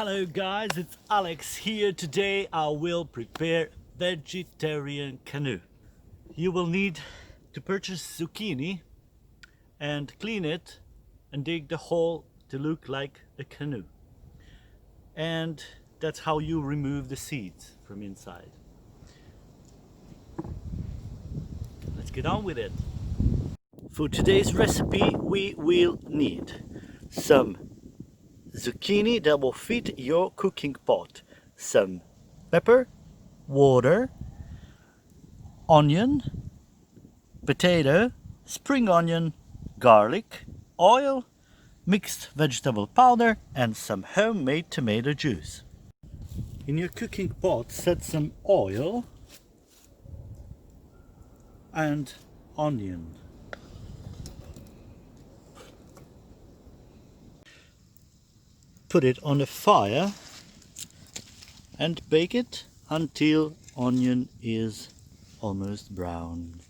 Hello guys, it's Alex here. Today I will prepare vegetarian canoe. You will need to purchase zucchini and clean it and dig the hole to look like a canoe. And that's how you remove the seeds from inside. Let's get on with it. For today's recipe we will need some zucchini that will fit your cooking pot, some pepper, water, onion, potato, spring onion, garlic, oil, mixed vegetable powder and some homemade tomato juice. In your cooking pot set some oil and onion. Put it on the fire and bake it until onion is almost brown.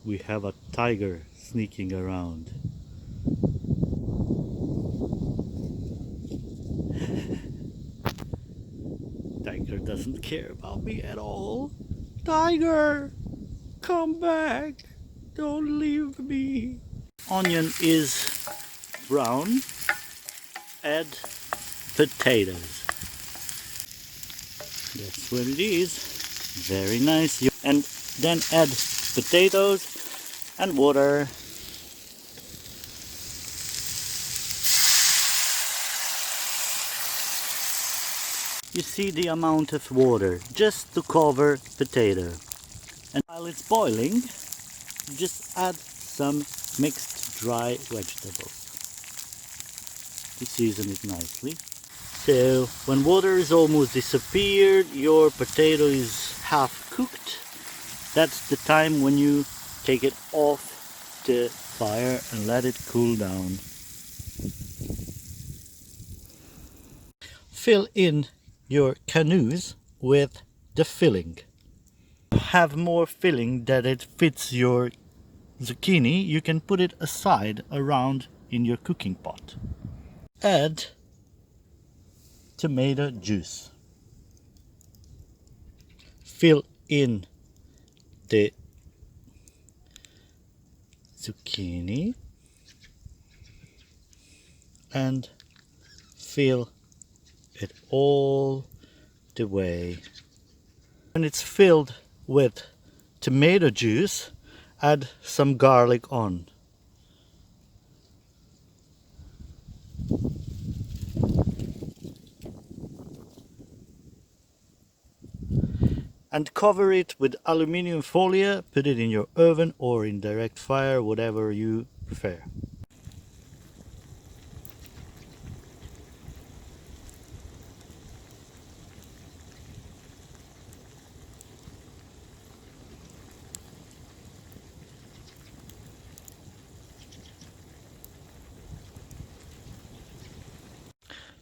We have a tiger sneaking around. Tiger doesn't care about me at all. Tiger, come back. Don't leave me. Onion is brown. Add potatoes. That's what it is. Very nice. And then add potatoes and water. You see the amount of water just to cover potato. And while it's boiling, just add some mixed dry vegetables to season it nicely. So when water is almost disappeared, your potato is half cooked. That's the time when you take it off the fire and let it cool down. Fill in your canoes with the filling. Have more filling that it fits your zucchini, you can put it aside around in your cooking pot. Add tomato juice. Fill in the zucchini and fill it all the way. When it's filled with tomato juice, add some garlic on. And cover it with aluminium foil. Put it in your oven or in direct fire, whatever you prefer.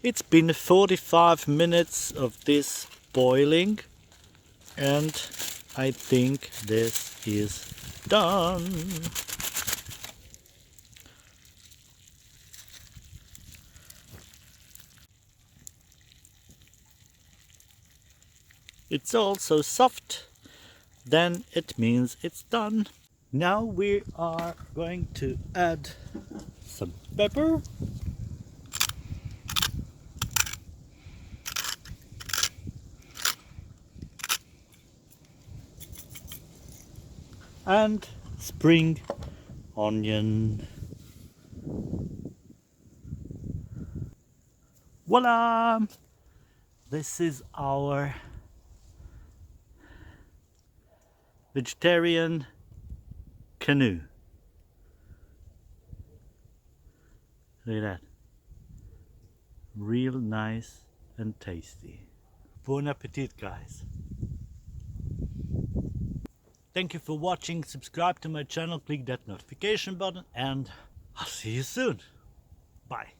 It's been 45 minutes of this boiling and I think this is done. It's all so soft, then it means it's done. Now we are going to add some pepper. And spring onion. Voila! This is our vegetarian canoe. Look at that. real nice and tasty. Bon appetit, guys. Thank you for watching. Subscribe to my channel, click that notification button, and I'll see you soon. Bye.